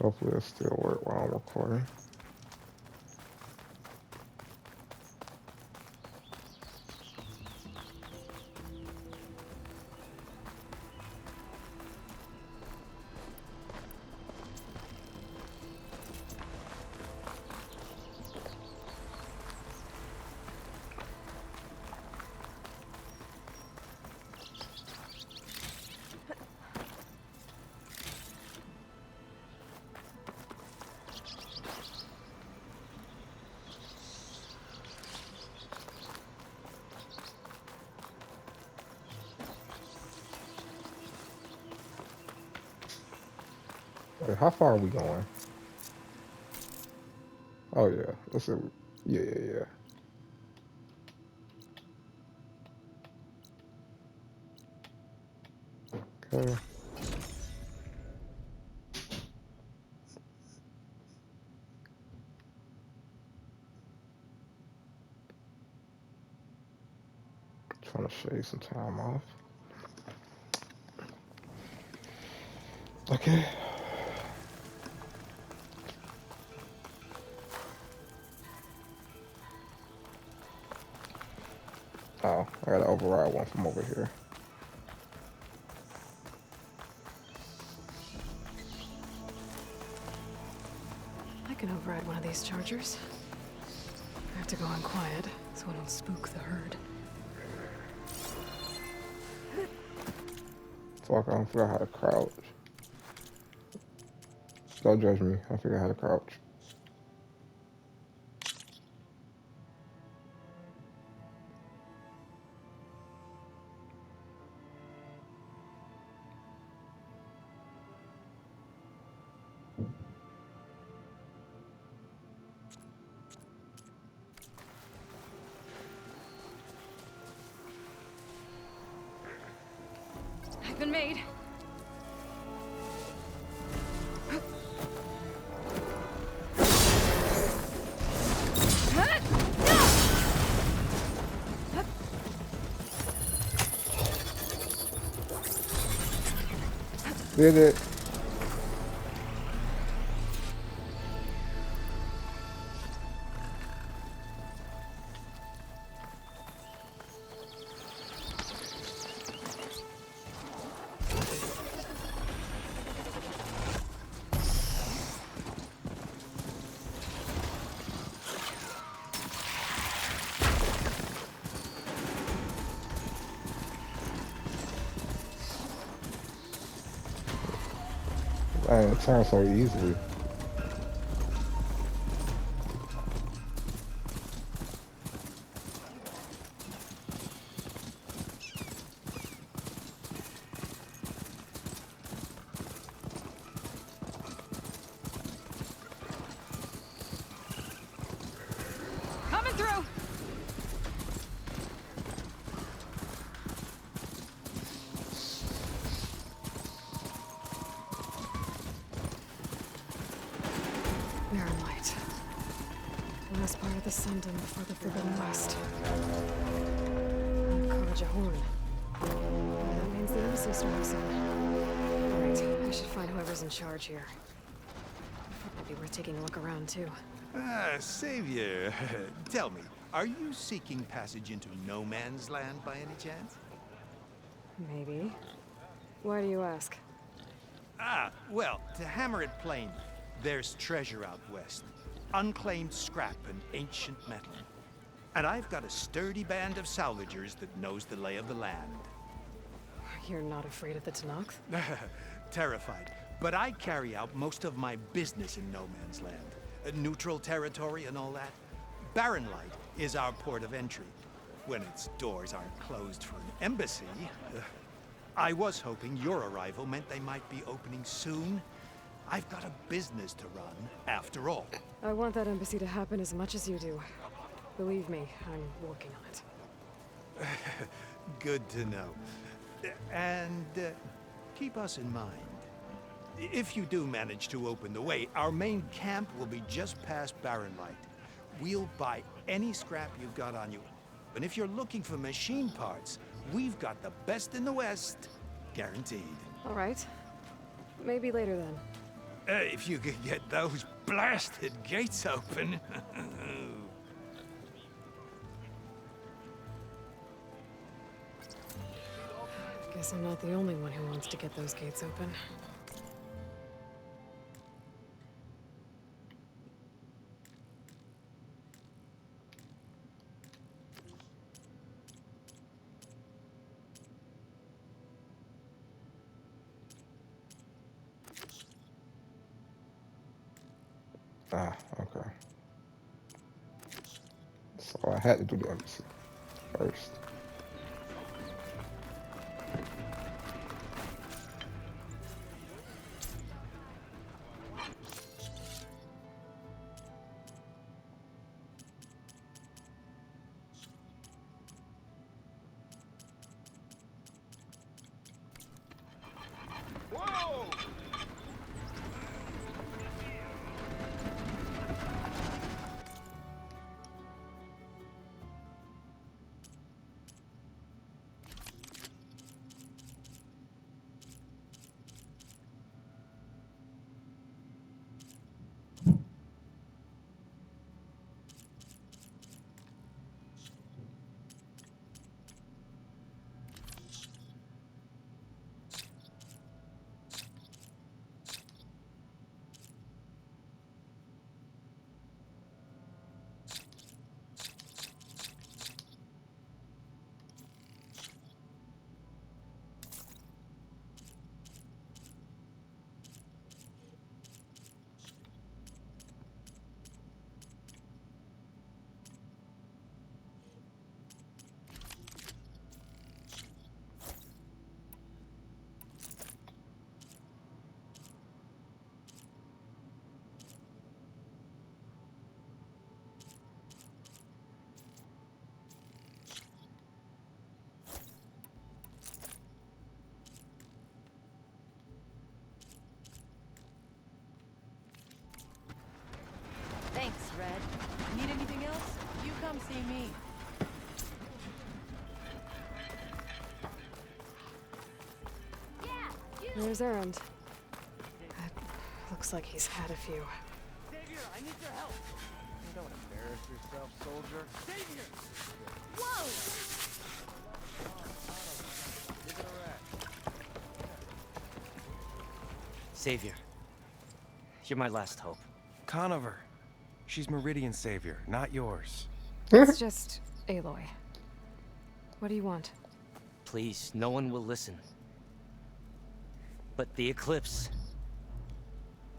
Hopefully it still work while I'm recording. Wait, how far are we going? Oh yeah, let's see. Yeah, yeah, yeah. Okay. Trying to shave some time off. Okay. Oh, I gotta override one from over here. I can override one of these chargers. I have to go on quiet, so I don't spook the herd. Fuck, I don't forgot how to crouch. Don't judge me. I forgot how to crouch. I've been made. Did it? Man, it turns so easily. Coming through! Barren Light. Last part of the Sundom before the Forbidden West. Karja Horn. That means the embassy strong soon. Alright, I should find whoever's in charge here. Probably be worth taking a look around, too. Ah, Savior, tell me, are you seeking passage into no man's land by any chance? Maybe. Why do you ask? Ah, well, to hammer it plain, there's treasure out west. Unclaimed scrap and ancient metal. And I've got a sturdy band of salvagers that knows the lay of the land. You're not afraid of the Tenakth? Terrified. But I carry out most of my business in no man's land. Neutral territory and all that. Barren Light is our port of entry. When its doors aren't closed for an embassy. I was hoping your arrival meant they might be opening soon. I've got a business to run, after all. I want that embassy to happen as much as you do. Believe me, I'm working on it. Good to know. And keep us in mind. If you do manage to open the way, our main camp will be just past Barren Light. We'll buy any scrap you've got on you. And if you're looking for machine parts, we've got the best in the West. Guaranteed. All right. Maybe later then. If you could get those blasted gates open. Guess I'm not the only one who wants to get those gates open. Ah, okay. So I had to do the embassy first. Thanks, Red. Need anything else? You come see me. There's Erend. Looks like he's had a few. Savior, I need your help. Don't embarrass yourself, soldier. Savior! Whoa! Give it a rest. Savior, you're my last hope. Conover. She's Meridian's savior, not yours. It's just Aloy. What do you want? Please, no one will listen. But the Eclipse...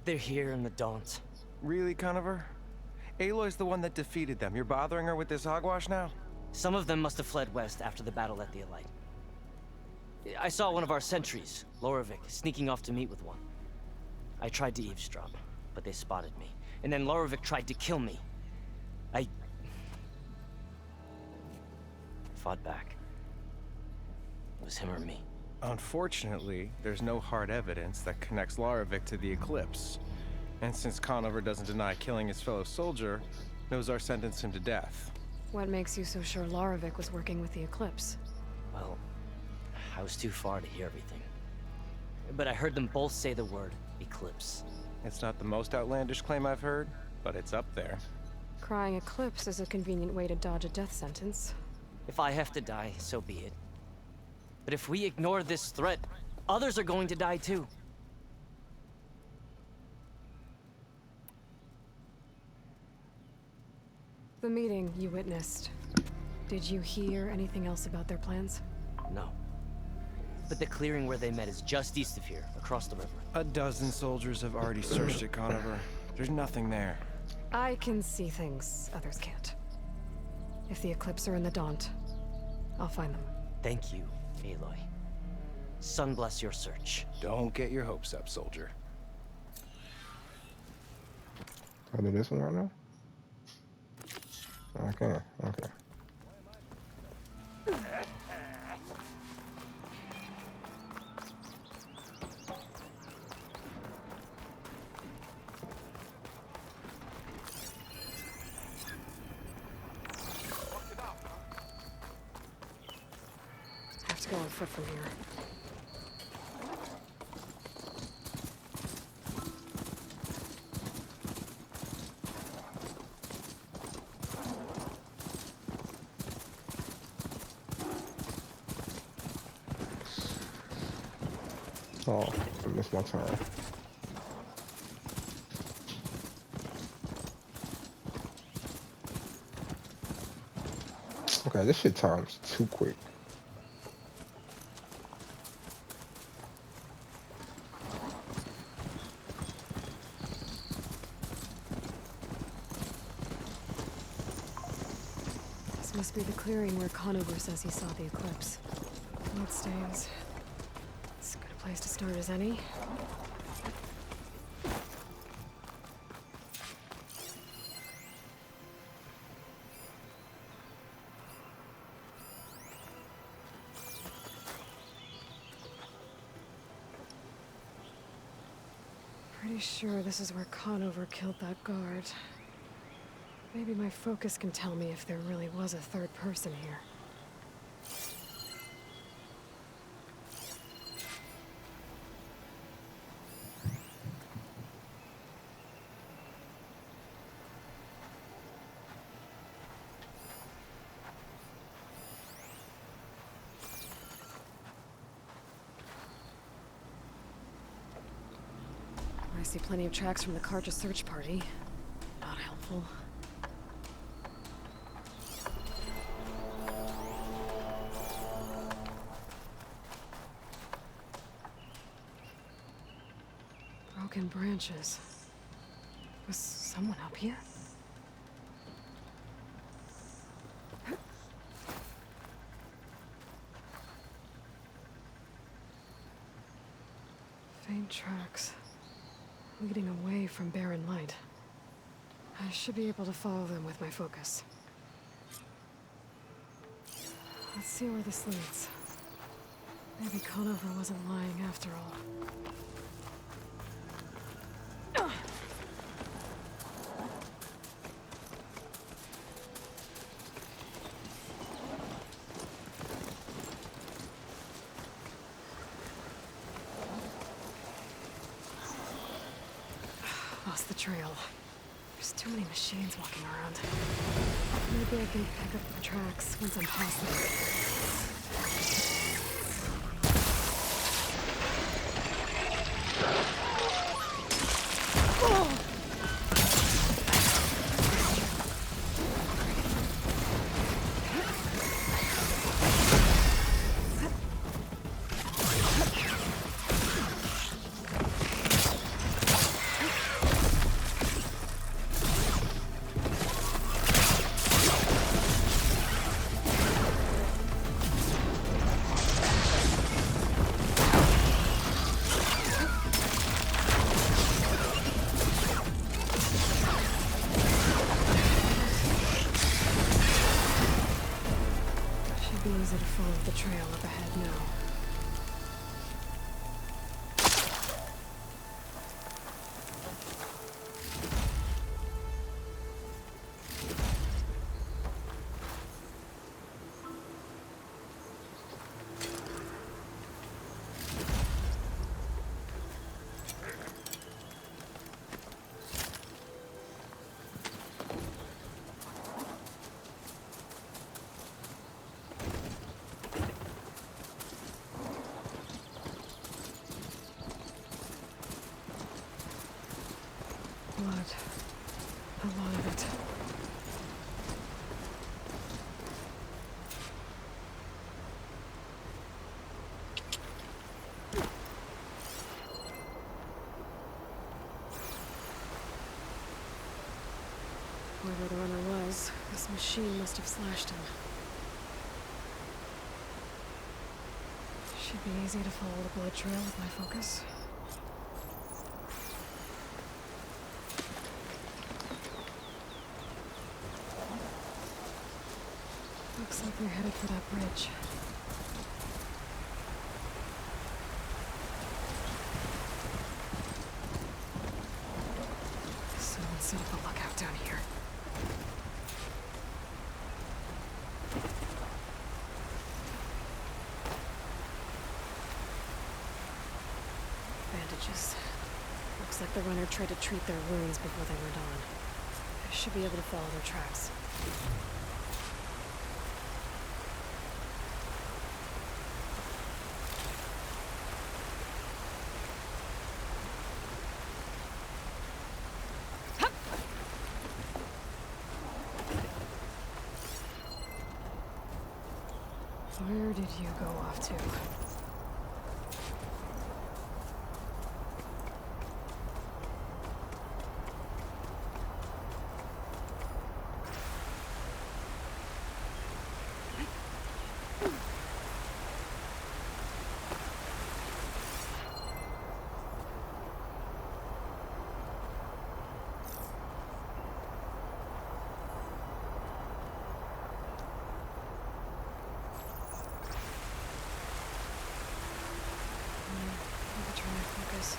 they're here in the Daunt. Really, Conover? Aloy's the one that defeated them. You're bothering her with this hogwash now? Some of them must have fled west after the battle at the Elite. I saw one of our sentries, Lorovic, sneaking off to meet with one. I tried to eavesdrop, but they spotted me. And then Lorovic tried to kill me. I fought back. It was him or me. Unfortunately, there's no hard evidence that connects Lorovic to the Eclipse. And since Conover doesn't deny killing his fellow soldier, Nozar sentenced him to death. What makes you so sure Lorovic was working with the Eclipse? Well, I was too far to hear everything. But I heard them both say the word Eclipse. It's not the most outlandish claim I've heard, but it's up there. Crying Eclipse is a convenient way to dodge a death sentence. If I have to die, so be it. But if we ignore this threat, others are going to die too. The meeting you witnessed. Did you hear anything else about their plans? No. But the clearing where they met is just east of here, across the river. A dozen soldiers have already searched it, Conover. There's nothing there. I can see things others can't. If the Eclipse are in the Daunt, I'll find them. Thank you, Aloy. Sun bless your search. Don't get your hopes up, soldier. I do this one right now? Okay, okay. Have to go on foot from here. Oh, I missed my turn. Okay, this shit turns too quick. This must be the clearing where Conover says he saw the eclipse. Bloodstains. As good a place to start as any. Pretty sure this is where Conover killed that guard. Maybe my focus can tell me if there really was a third person here. I see plenty of tracks from the Karja search party. Not helpful. Broken branches. Was someone up here? Faint tracks. Leading away from barren light. I should be able to follow them with my focus. Let's see where this leads. Maybe Conover wasn't lying after all. Lost the trail. There's too many machines walking around. Maybe I can pick up the tracks once I'm past them. Easy to follow the trail up ahead now. Blood. A lot of it. Whoever the runner was, this machine must have slashed him. Should be easy to follow the blood trail with my focus. Looks like they're headed for that bridge. Someone set up a lookout down here. Bandages. Looks like the runner tried to treat their wounds before they went on. I should be able to follow their tracks. Where did you go off to? Maybe trying to focus.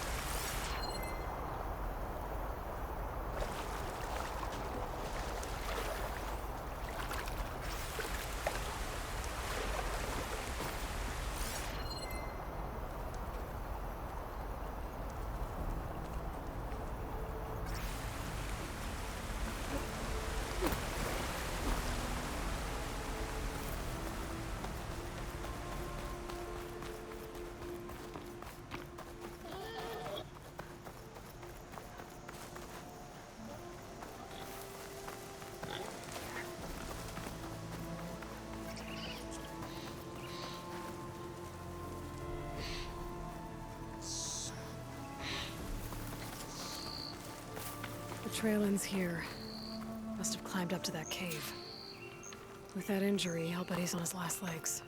The trail ends here. Must have climbed up to that cave. With that injury, I'll bet he's on his last legs.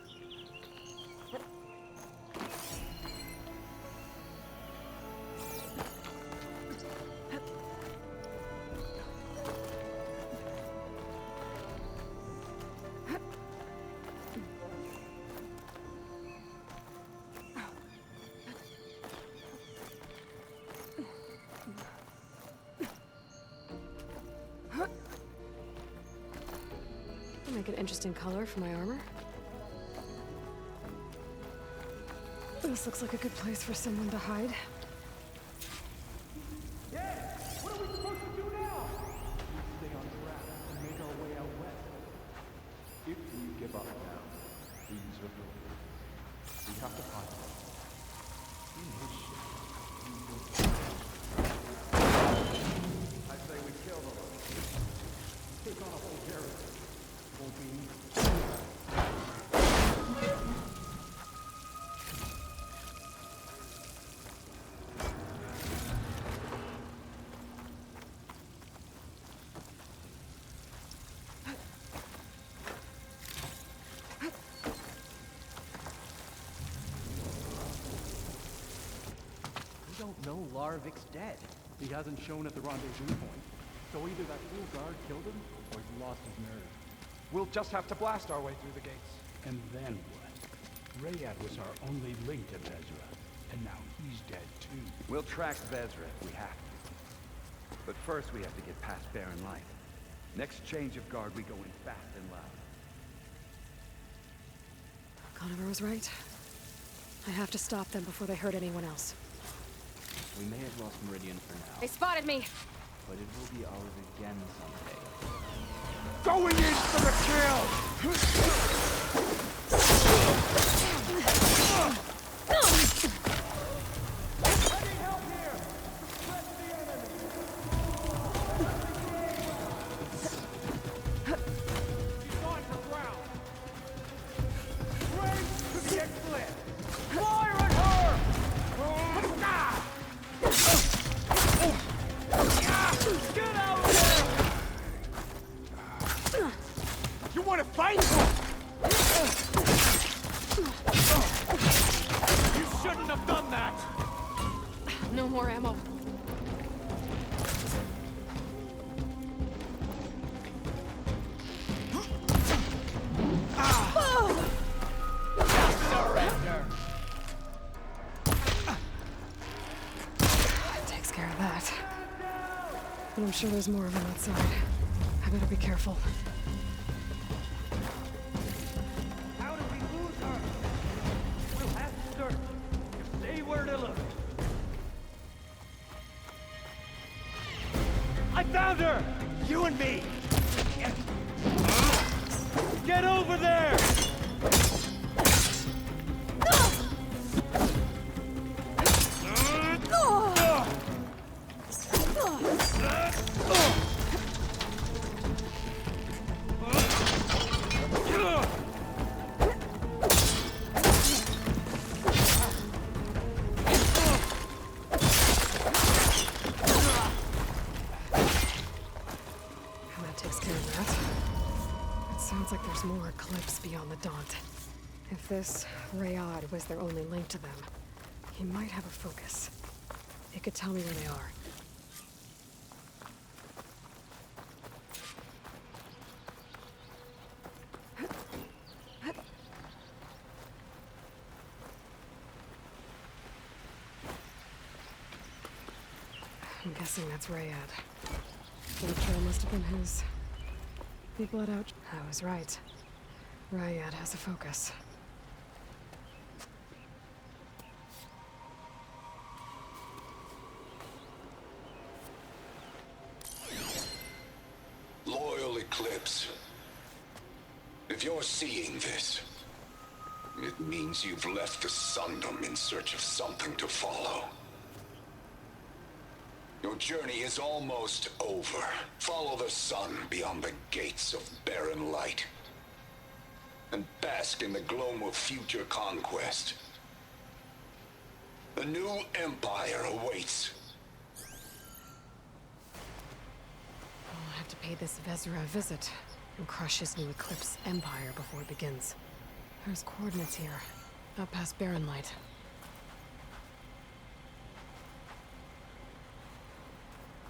Make an interesting color for my armor. This looks like a good place for someone to hide. What are we supposed to do now? Stay on track and make our way out west. If we give up now, these are broken. We have to find them. In his ship. I say we kill them. Take on a whole garrison. Won't be easy. We don't know Larvik's dead. He hasn't shown at the rendezvous point. So either that fool guard killed him, or he lost his nerve. We'll just have to blast our way through the gates. And then what? Rayad was our only link to Vezra, and now he's dead too. We'll track Vezra if we have to. But first we have to get past Barren Light. Next change of guard, we go in fast and loud. Conover was right. I have to stop them before they hurt anyone else. We may have lost Meridian for now, They spotted me! but it will be ours again someday. Going in for the kill! You want to fight? You shouldn't have done that! No more ammo. Surrender! Takes care of that. But I'm sure there's more of them outside. I better be careful. How did we lose her? We'll have to search. Just say where to look. I found her! You and me! Get over there! Eclipse beyond the Daunt. If this Rayad was their only link to them, he might have a focus. It could tell me where they are. I'm guessing that's Rayad. The trail must have been his. He bled out. I was right. Rayad has a focus. Loyal Eclipse. If you're seeing this, it means you've left the Sundom in search of something to follow. Your journey is almost over. Follow the sun beyond the gates of barren light, and bask in the gloam of future conquest. The new empire awaits. I'll have to pay this Vezra a visit and crush his new Eclipse empire before it begins. There's coordinates here, up past Barren Light.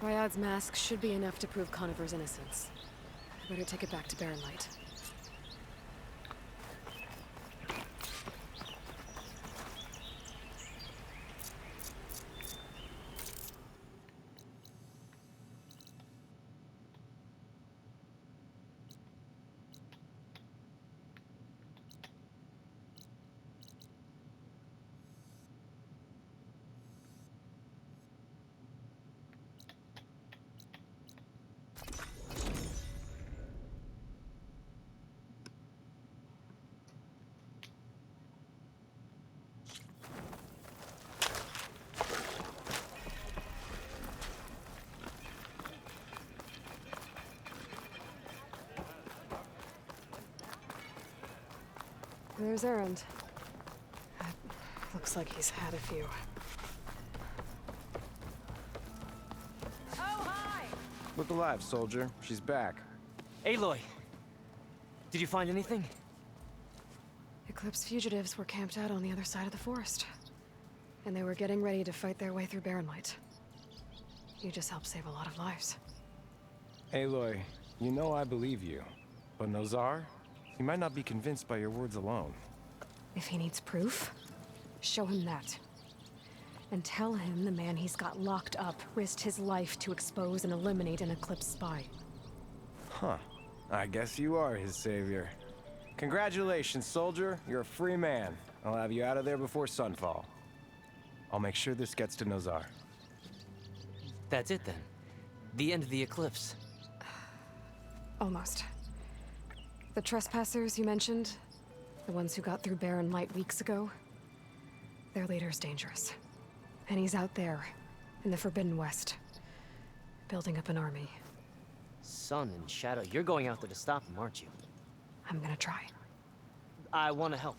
Rayad's mask should be enough to prove Conover's innocence. I better take it back to Barren Light. There's Erend. Looks like he's had a few. Oh, hi! Look alive, soldier. She's back. Aloy! Did you find anything? Eclipse fugitives were camped out on the other side of the forest. And they were getting ready to fight their way through Barren Light. You just helped save a lot of lives. Aloy, you know I believe you. But Nozar? He might not be convinced by your words alone. If he needs proof, show him that. And tell him the man he's got locked up risked his life to expose and eliminate an Eclipse spy. Huh. I guess you are his savior. Congratulations, soldier. You're a free man. I'll have you out of there before sunfall. I'll make sure this gets to Nozar. That's it then. The end of the Eclipse. Almost. The trespassers you mentioned, the ones who got through Barren Light weeks ago, their leader's dangerous. And he's out there, in the Forbidden West, building up an army. Sun and Shadow, you're going out there to stop him, aren't you? I'm gonna try. I want to help.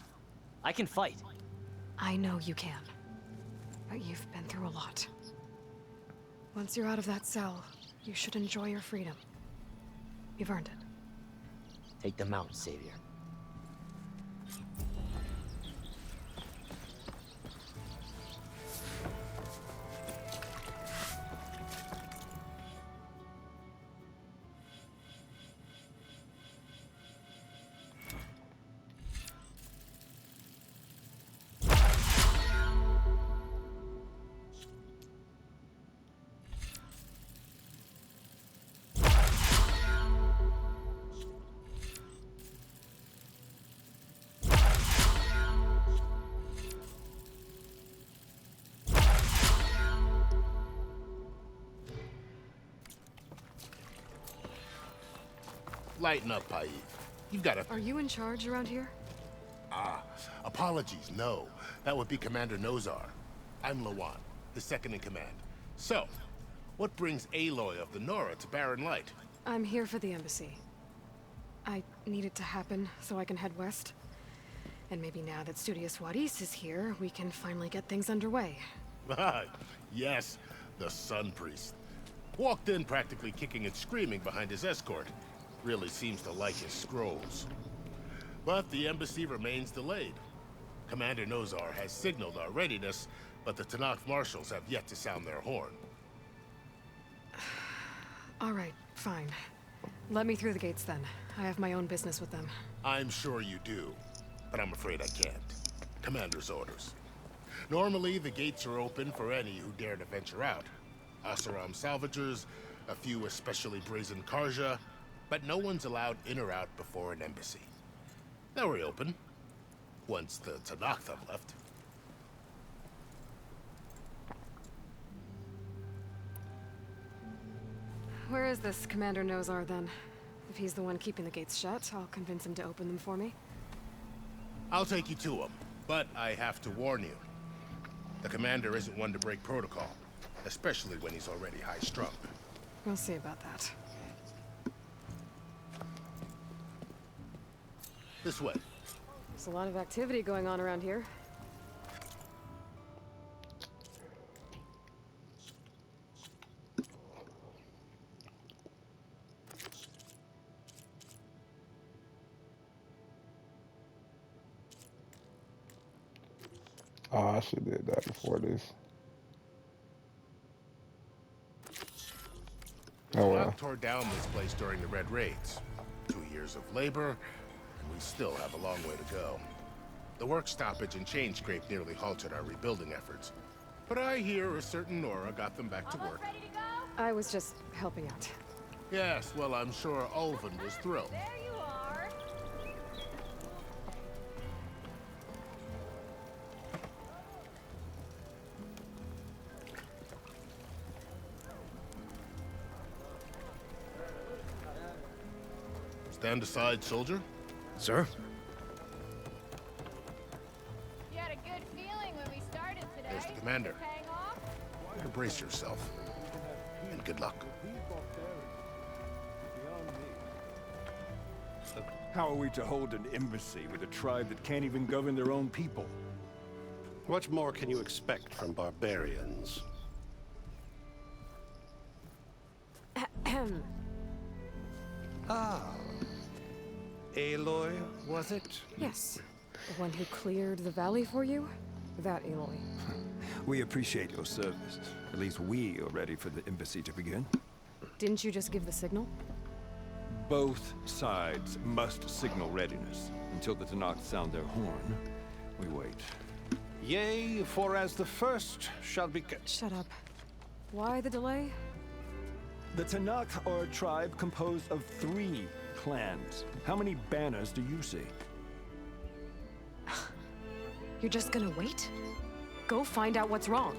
I can fight. I know you can. But you've been through a lot. Once you're out of that cell, you should enjoy your freedom. You've earned it. Take them out, Savior. Lighten up, Paid. You've got a... Are you in charge around here? Apologies, no. That would be Commander Nozar. I'm Lawan, the second in command. So, what brings Aloy of the Nora to Barren Light? I'm here for the embassy. I need it to happen so I can head west. And maybe now that Studious Wadis is here, we can finally get things underway. Yes, the Sun Priest. Walked in practically kicking and screaming behind his escort. Really seems to like his scrolls. But the embassy remains delayed. Commander Nozar has signaled our readiness, but the Tenakth marshals have yet to sound their horn. All right, fine. Let me through the gates then. I have my own business with them. I'm sure you do, but I'm afraid I can't. Commander's orders. Normally, the gates are open for any who dare to venture out. Asaram salvagers, a few especially brazen Karja, but no one's allowed in or out before an embassy. They'll reopen, once the Tenakth have left. Where is this Commander Nozar then? If he's the one keeping the gates shut, I'll convince him to open them for me. I'll take you to him, but I have to warn you. The commander isn't one to break protocol, especially when he's already high-strung. We'll see about that. This way. There's a lot of activity going on around here. Oh, I should have did that before this. Oh well. Tore down this place during the Red Raids. 2 years of labor, and we still have a long way to go. The work stoppage and chain scrape nearly halted our rebuilding efforts. But I hear a certain Nora got them back to work. Ready to go? I was just helping out. Yes, well, I'm sure Ulvin was thrilled. There you are. Stand aside, soldier. Sir? You had a good feeling when we started today. There's the commander. Paying off? Better brace yourself. And good luck. How are we to hold an embassy with a tribe that can't even govern their own people? What more can you expect from barbarians? Aloy, was it? Yes. The one who cleared the valley for you? That Aloy. We appreciate your service. At least we are ready for the embassy to begin. Didn't you just give the signal? Both sides must signal readiness. Until the Tenakth sound their horn, we wait. Yea, for as the first shall be... Shut up. Why the delay? The Tenakth are a tribe composed of 3 clans. How many banners do you see? You're just gonna wait? Go find out what's wrong.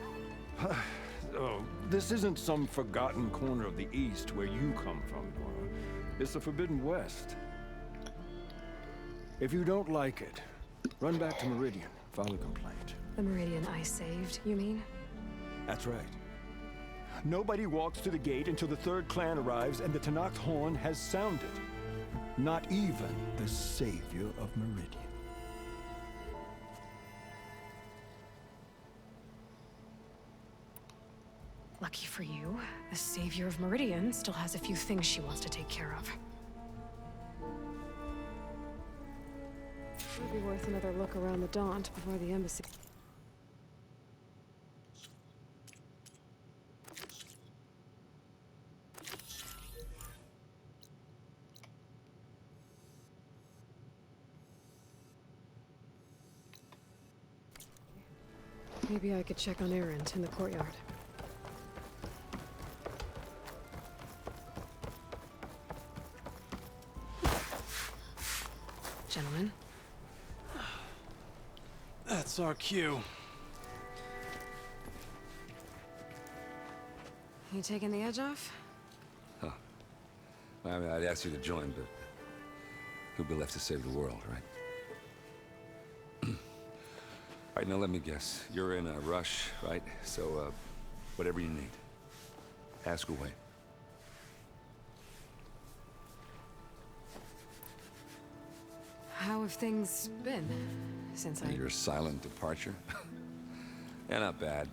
Oh, this isn't some forgotten corner of the East where you come from, Nora. It's the Forbidden West. If you don't like it, run back to Meridian, file a complaint. The Meridian I saved, you mean? That's right. Nobody walks to the gate until the 3rd clan arrives and the Tenakth horn has sounded. Not even the savior of Meridian. Lucky for you, the savior of Meridian still has a few things she wants to take care of. Would be worth another look around the Daunt before the embassy. Maybe I could check on Erend in the courtyard. Gentlemen. That's our cue. You taking the edge off? Huh. I mean, I'd ask you to join, but who'll be left to save the world, right? All right, now let me guess. You're in a rush, right? So, whatever you need, ask away. How have things been since Your silent departure? Yeah, not bad.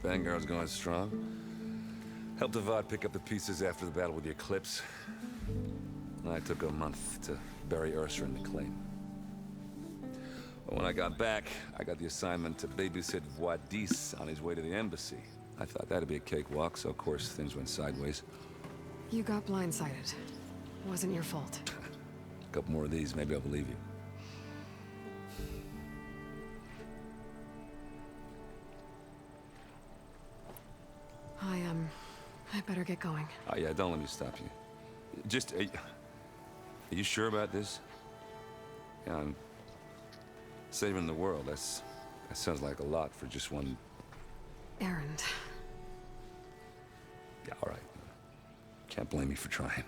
Vanguard's going strong. Helped Avad pick up the pieces after the battle with the Eclipse. I took a month to bury Ursa in the claim. But when I got back, I got the assignment to babysit Wadis on his way to the embassy. I thought that'd be a cakewalk, so of course things went sideways. You got blindsided. Wasn't your fault. A couple more of these, maybe I'll believe you. I better get going. Oh yeah, don't let me stop you. Just, are you sure about this? Yeah, I'm saving the world. That sounds like a lot for just one... Errand. Yeah, all right. Can't blame me for trying.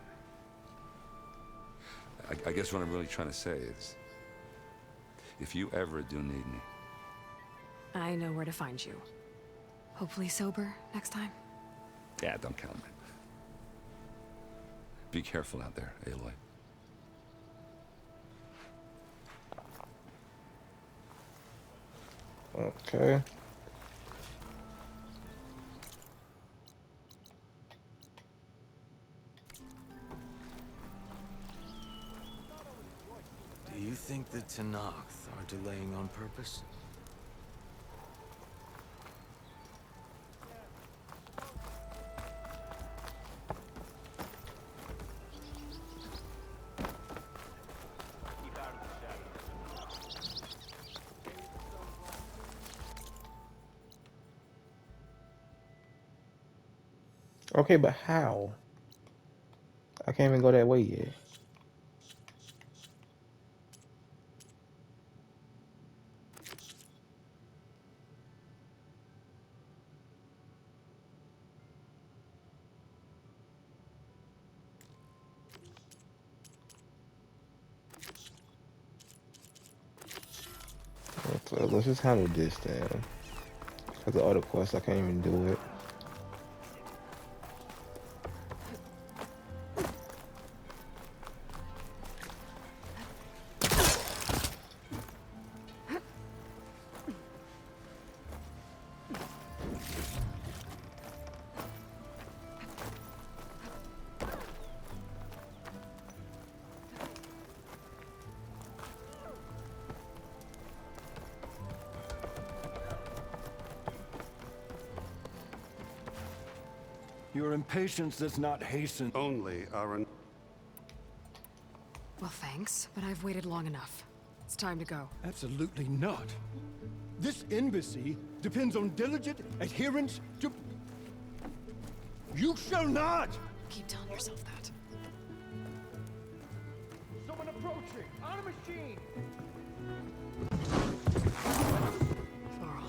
I guess what I'm really trying to say is, if you ever do need me... I know where to find you. Hopefully sober next time. Yeah, don't count me. Be careful out there, Aloy. Okay. Do you think the Tenakth are delaying on purpose? Okay, but how? I can't even go that way yet. Let's just handle this then. Because the other quest, I can't even do it. Your impatience does not hasten. Only our... Well, thanks, but I've waited long enough. It's time to go. Absolutely not. This embassy depends on diligent adherence to... You shall not! Keep telling yourself that. Someone approaching! On a machine! Varl.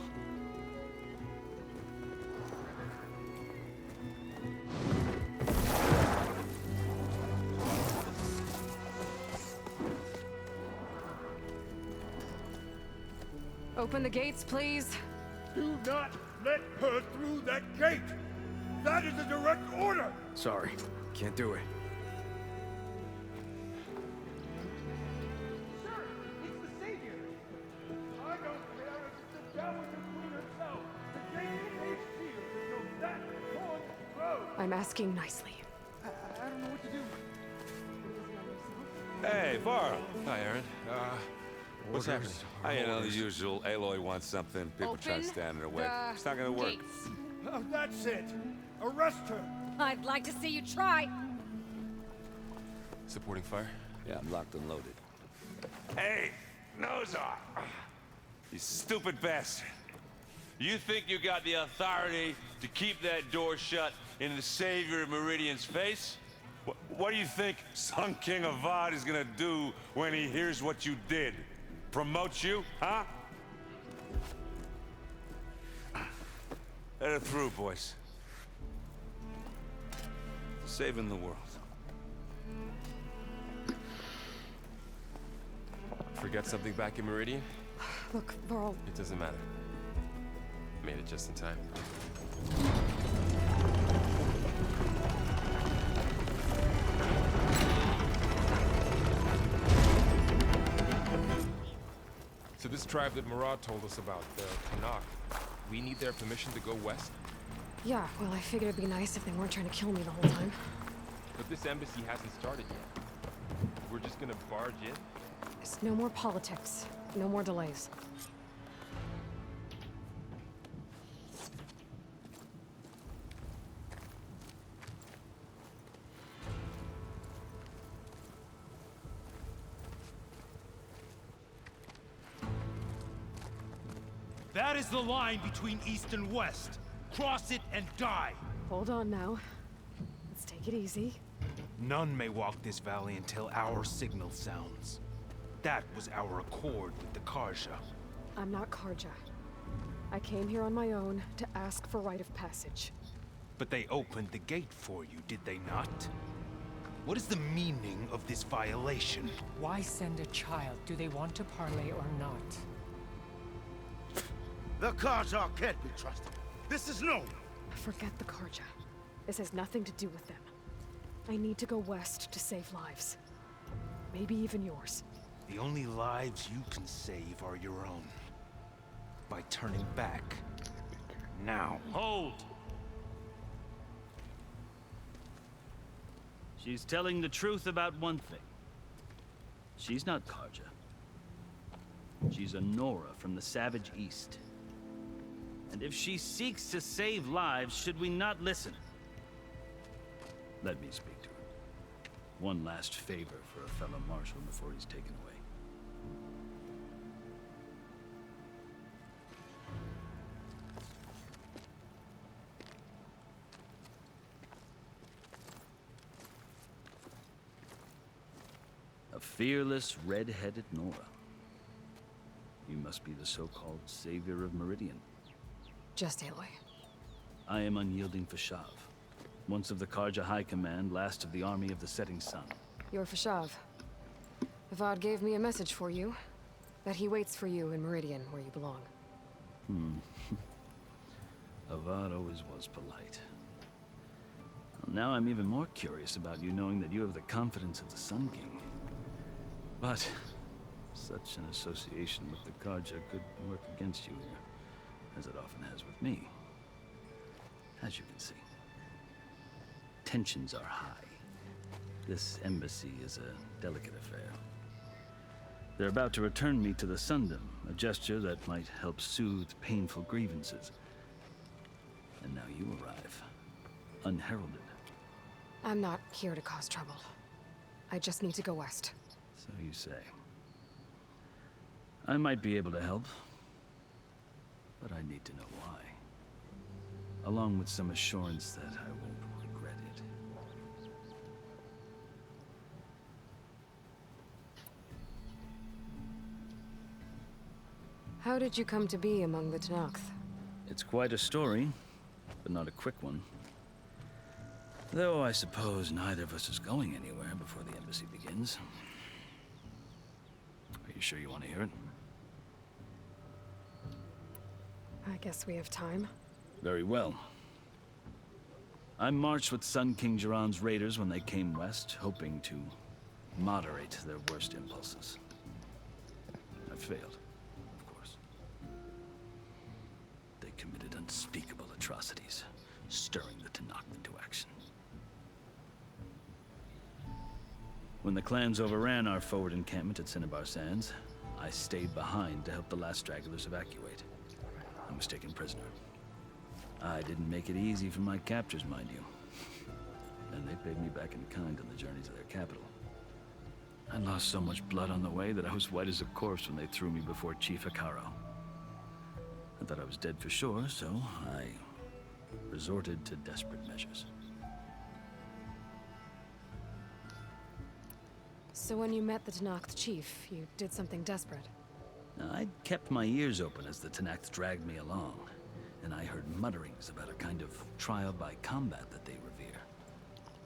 Open the gates, please. Do not let her through that gate! That is a direct order! Sorry, can't do it. Sir, it's the Savior! I don't care if it's the Dowager Queen herself! The gate is sealed until that horn blows! I'm asking nicely. I don't know what to do. Hey, Varl. Hi, Aaron. What's happening? You know, the usual. Aloy wants something. People try to stand in her way. It's not gonna work. Oh, that's it! Arrest her! I'd like to see you try. Supporting fire? Yeah, I'm locked and loaded. Hey, Nozar! You stupid bastard. You think you got the authority to keep that door shut in the Savior of Meridian's face? What do you think Sun King Avad is gonna do when he hears what you did? Promote you, huh? Let her through, boys. Saving the world. Forget something back in Meridian? Look, Varl. It doesn't matter. Made it just in time. So this tribe that Murad told us about, the Tenakth, we need their permission to go west? Yeah, well, I figured it'd be nice if they weren't trying to kill me the whole time. But this embassy hasn't started yet. We're just gonna barge in? There's no more politics. No more delays. That is the line between East and West. Cross it and die. Hold on now. Let's take it easy. None may walk this valley until our signal sounds. That was our accord with the Karja. I'm not Karja. I came here on my own to ask for rite of passage. But they opened the gate for you, did they not? What is the meaning of this violation? Why send a child? Do they want to parley or not? The Karja can't be trusted. This is known. Forget the Karja. This has nothing to do with them. I need to go west to save lives. Maybe even yours. The only lives you can save are your own. By turning back. Now. Hold! She's telling the truth about one thing. She's not Karja. She's a Nora from the Savage East. And if she seeks to save lives, should we not listen? Let me speak to her. One last favor for a fellow marshal before he's taken away. A fearless, red-headed Nora. You must be the so-called savior of Meridian. Just Aloy. I am unyielding Fashav, once of the Karja High Command, last of the army of the Setting Sun. You're Fashav. Avad gave me a message for you. That he waits for you in Meridian, where you belong. Avad always was polite. Well, now I'm even more curious about you knowing that you have the confidence of the Sun King. But such an association with the Karja could work against you here, as it often has with me. As you can see, tensions are high. This embassy is a delicate affair. They're about to return me to the Sundom, a gesture that might help soothe painful grievances. And now you arrive, unheralded. I'm not here to cause trouble. I just need to go west. So you say. I might be able to help, but I need to know why. Along with some assurance that I won't regret it. How did you come to be among the Tenakth? It's quite a story, but not a quick one. Though I suppose neither of us is going anywhere before the embassy begins. Are you sure you want to hear it? I guess we have time. Very well. I marched with Sun King Jiran's raiders when they came west, hoping to moderate their worst impulses. I failed, of course. They committed unspeakable atrocities, stirring the Tenakth into action. When the clans overran our forward encampment at Cinnabar Sands, I stayed behind to help the last stragglers evacuate. I was taken prisoner. I didn't make it easy for my captors, mind you. And they paid me back in kind on the journey to their capital. I lost so much blood on the way that I was white as a corpse when they threw me before Chief Hekarro. I thought I was dead for sure, so I resorted to desperate measures. So when you met the Tenakth chief, you did something desperate? I'd kept my ears open as the Tenakth dragged me along, and I heard mutterings about a kind of trial by combat that they revere.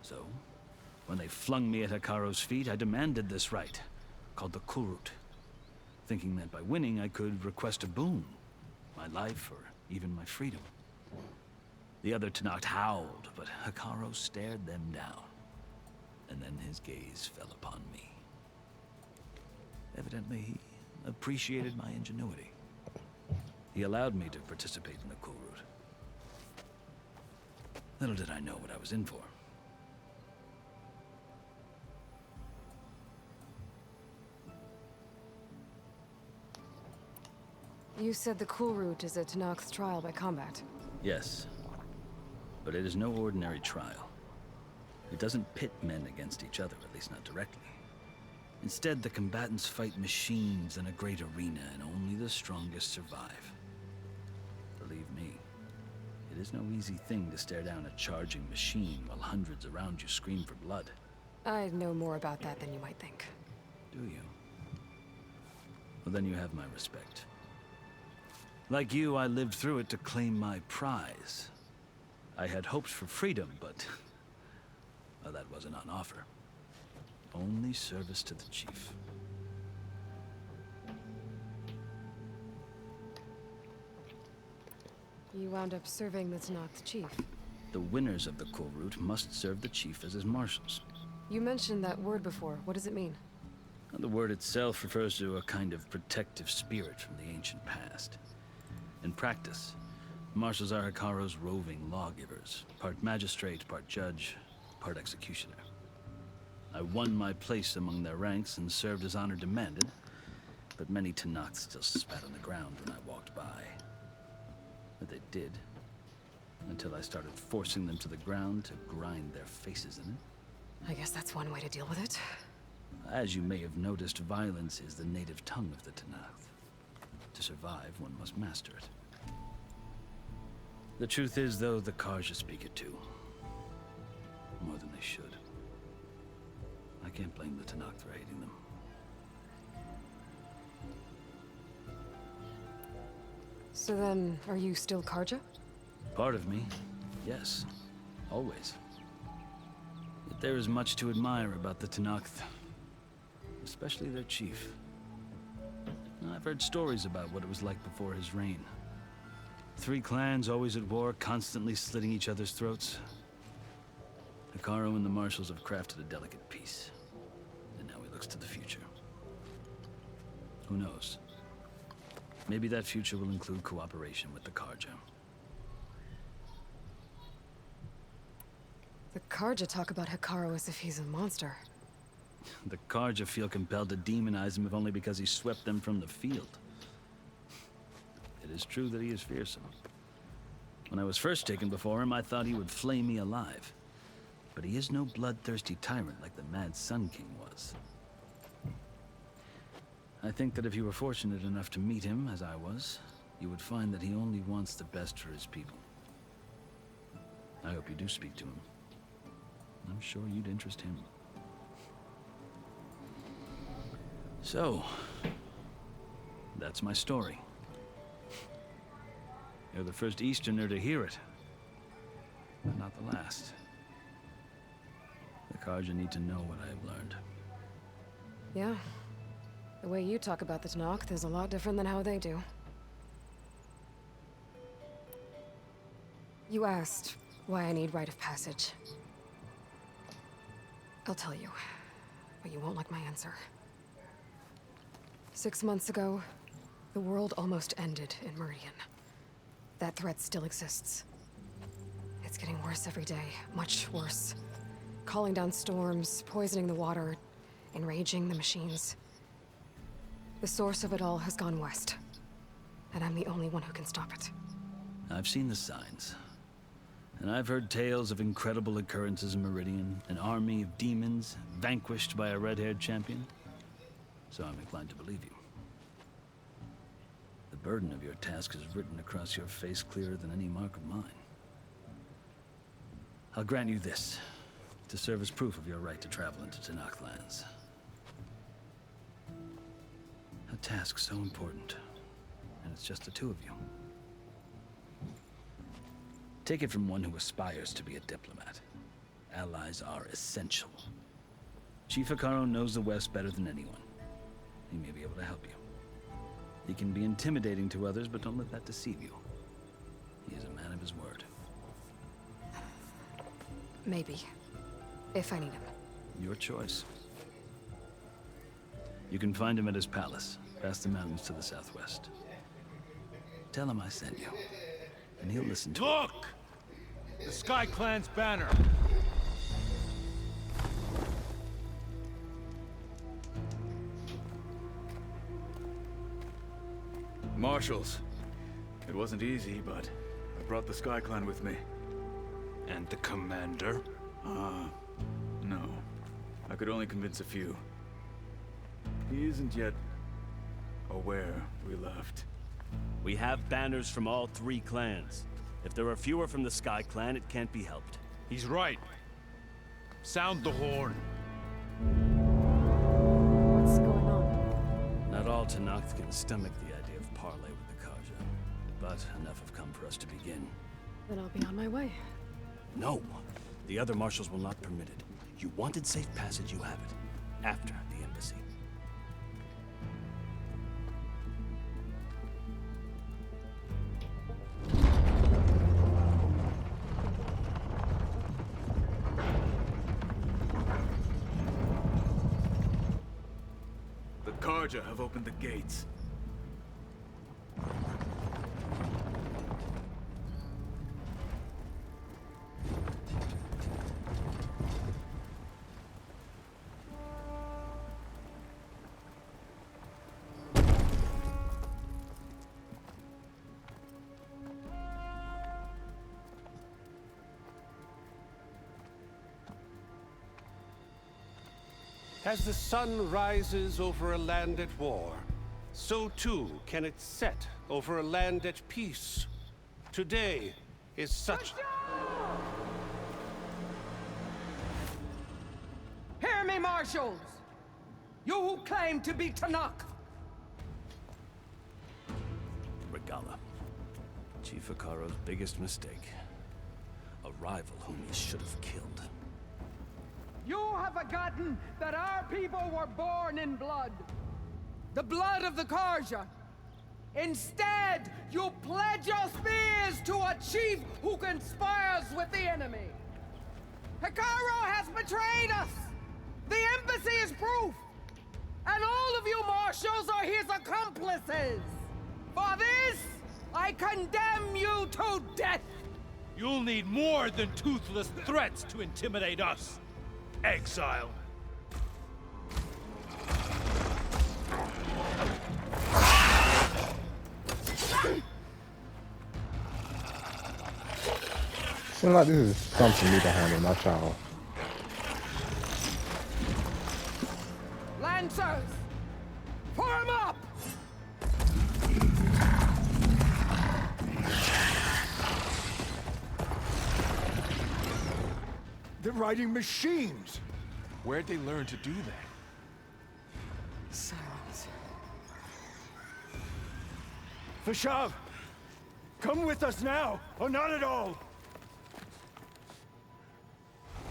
So, when they flung me at Hekarro's feet, I demanded this rite, called the Kulrut, thinking that by winning I could request a boon, my life or even my freedom. The other Tenakth howled, but Hekarro stared them down, and then his gaze fell upon me. Evidently, he appreciated my ingenuity. He allowed me to participate in the Kulrut. Little did I know what I was in for. You said the Cool Route is a Tenakth's trial by combat. Yes. But it is no ordinary trial. It doesn't pit men against each other, at least not directly. Instead, the combatants fight machines in a great arena, and only the strongest survive. Believe me, it is no easy thing to stare down a charging machine while hundreds around you scream for blood. I know more about that than you might think. Do you? Well, then you have my respect. Like you, I lived through it to claim my prize. I had hopes for freedom, but well, that wasn't on offer. Only service to the chief. You wound up serving the Tenakth chief. The winners of the Cool Route must serve the chief as his marshals. You mentioned that word before. What does it mean? The word itself refers to a kind of protective spirit from the ancient past. In practice, marshals are Hekarro's roving lawgivers, part magistrate, part judge, part executioner. I won my place among their ranks and served as honor demanded, but many Tenakths still spat on the ground when I walked by. But they did, until I started forcing them to the ground to grind their faces in it. I guess that's one way to deal with it. As you may have noticed, violence is the native tongue of the Tenakth. To survive, one must master it. The truth is, though, the Carja speak it too. More than they should. I can't blame the Tenakth for hating them. So then, are you still Carja? Part of me, yes. Always. Yet there is much to admire about the Tenakth. Especially their chief. I've heard stories about what it was like before his reign. 3 clans always at war, constantly slitting each other's throats. Hekarro and the marshals have crafted a delicate peace. And now he looks to the future. Who knows? Maybe that future will include cooperation with the Carja. The Carja talk about Hekarro as if he's a monster. The Carja feel compelled to demonize him if only because he swept them from the field. It is true that he is fearsome. When I was first taken before him, I thought he would flay me alive. But he is no bloodthirsty tyrant like the Mad Sun King was. I think that if you were fortunate enough to meet him, as I was, you would find that he only wants the best for his people. I hope you do speak to him. I'm sure you'd interest him. So, that's my story. You're the first Easterner to hear it, but not the last. The Carja need to know what I have learned. Yeah. The way you talk about the Tenakth is a lot different than how they do. You asked why I need rite of passage. I'll tell you, but you won't like my answer. 6 months ago, the world almost ended in Meridian. That threat still exists. It's getting worse every day, much worse. Calling down storms, poisoning the water, enraging the machines. The source of it all has gone west, and I'm the only one who can stop it. I've seen the signs. And I've heard tales of incredible occurrences in Meridian, an army of demons vanquished by a red-haired champion. So I'm inclined to believe you. The burden of your task is written across your face clearer than any mark of mine. I'll grant you this, to serve as proof of your right to travel into Tenakth lands. A task so important, and it's just the 2 of you. Take it from one who aspires to be a diplomat. Allies are essential. Chief Hekarro knows the West better than anyone. He may be able to help you. He can be intimidating to others, but don't let that deceive you. He is a man of his word. Maybe. If I need him. Your choice. You can find him at his palace, past the mountains to the southwest. Tell him I sent you, and he'll listen to Look! The Sky Clan's banner! Marshals. It wasn't easy, but I brought the Sky Clan with me. And the commander? No. I could only convince a few. He isn't yet aware we left. We have banners from all 3 clans. If there are fewer from the Sky Clan, it can't be helped. He's right. Sound the horn. What's going on? Not all Tenakth can stomach the idea of parley with the Karja, but enough have come for us to begin. Then I'll be on my way. No! The other marshals will not permit it. You wanted safe passage, you have it. After the embassy. The Karja have opened the gates. As the sun rises over a land at war, so too can it set over a land at peace. Today is such... Hear me, marshals! You who claim to be Tenakth! Regalla. Chief Hekarro's biggest mistake. A rival whom he should have killed. You have forgotten that our people were born in blood. The blood of the Karja. Instead, you pledge your spears to a chief who conspires with the enemy. Hekarro has betrayed us! The embassy is proof! And all of you marshals are his accomplices! For this, I condemn you to death! You'll need more than toothless threats to intimidate us. Exile. Seems like this is something me to handle, not y'all. Lancers! Form up! They're riding machines! Where'd they learn to do that? Silence. Fashav! Come with us now, or not at all!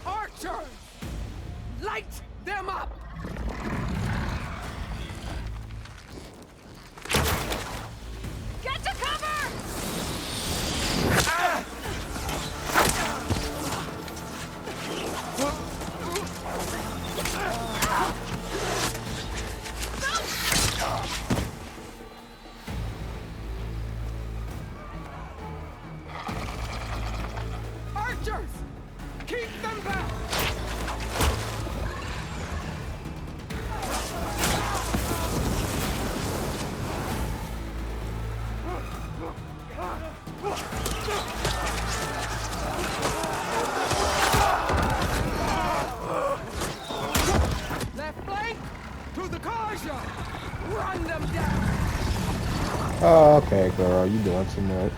Archers! Light them up! Get to cover! Ah! Archers! Keep them back! Left flank! To the Karja! Run them down! Oh, okay, girl, you doing too much.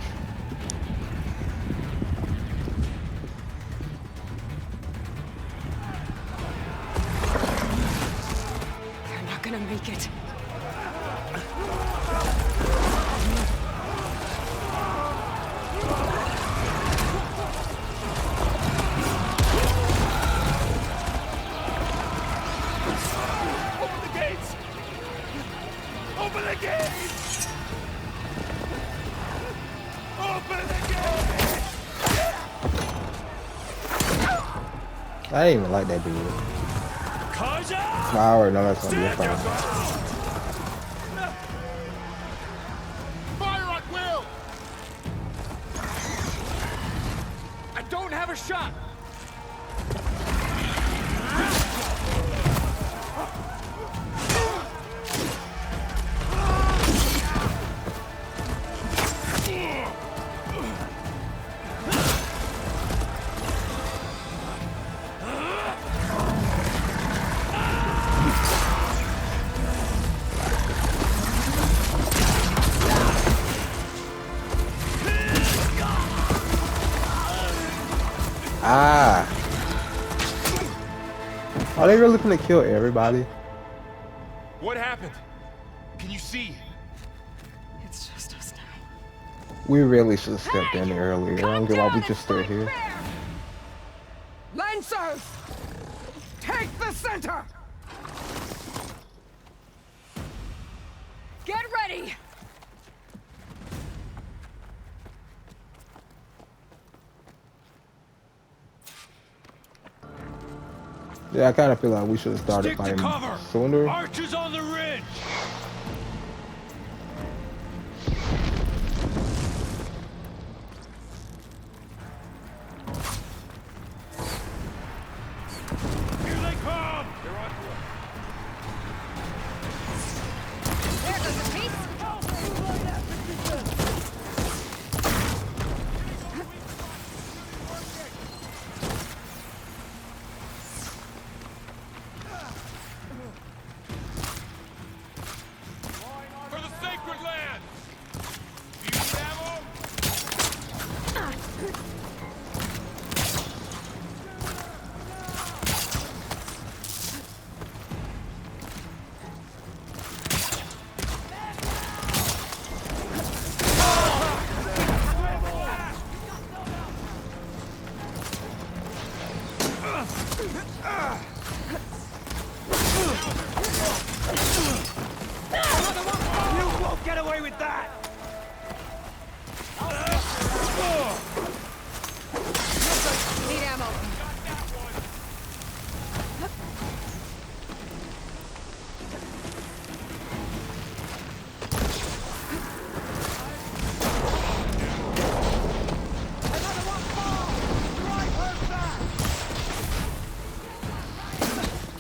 They're not gonna make it. Open the gates! Open the gates! Open the gates! I didn't even like that dude. Karja! I already know that's gonna be a problem. Fire at will! I don't have a shot! Ah. Are they really gonna kill everybody? What happened? Can you see? It's just us now. We really should have stepped in earlier. I don't get why we just stood here. Lancers! Take the center! Get ready! Yeah, I kind of feel like we should have started fighting sooner. Archers on the ridge! Here they come! They're on to us. There goes the piece! For the sacred land! Do you need ammo? You won't get away with that! Need ammo.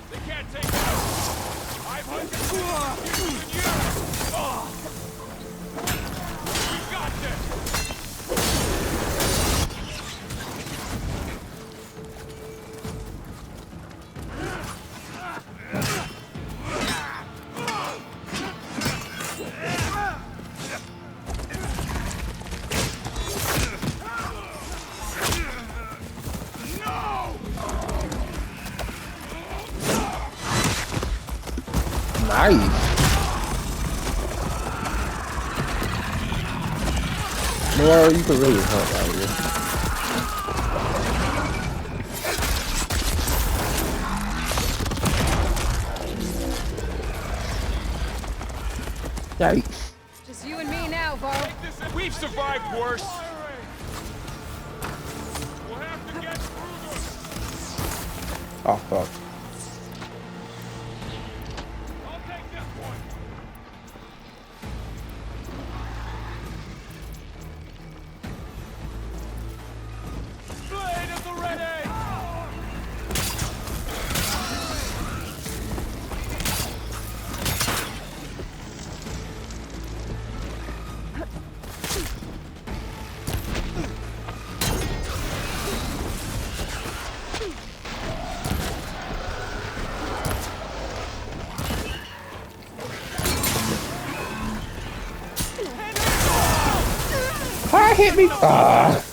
They can't take it out! I've hunted for you! We've got this! Nice. Well, you can really hunt out here. Yikes. Just you and me now, Varl. We've survived worse! We'll have to get through them! Oh, fuck. I'll take this one! Blade at the ready! Fire hit me! Ah.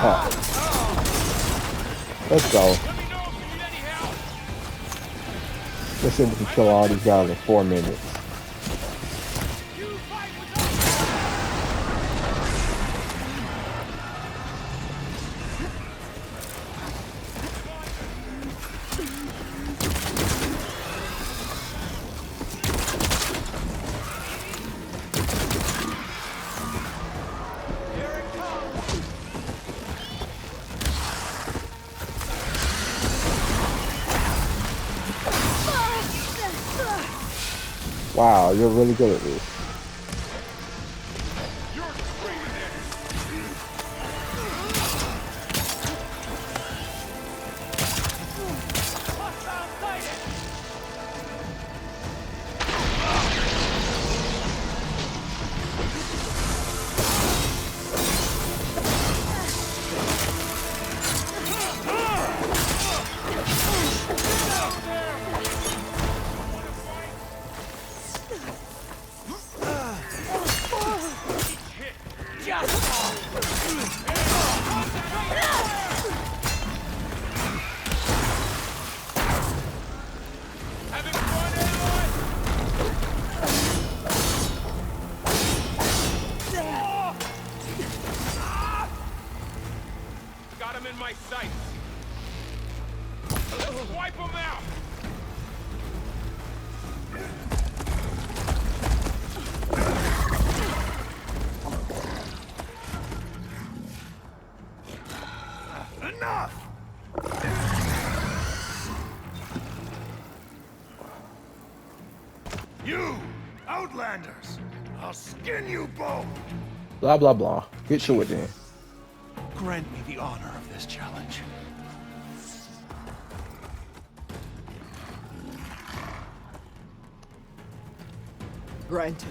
Oh. Let's go. Let's see if we can kill all these guys in 4 minutes. Wow, you're really good at this. Got him in my sights. Let's wipe him out. Enough! You, Outlanders! I'll skin you both! Blah, blah, blah. Get to it then. Grant me the honor of this challenge. Granted.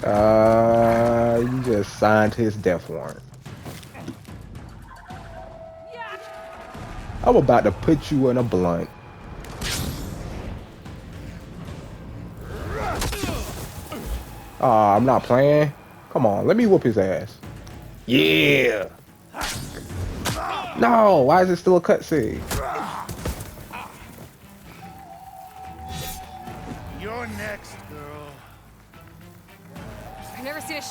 You just signed his death warrant. I'm about to put you in a blunt. I'm not playing. Come on, let me whoop his ass. Yeah. No, why is it still a cutscene? You're next, girl. I've never seen a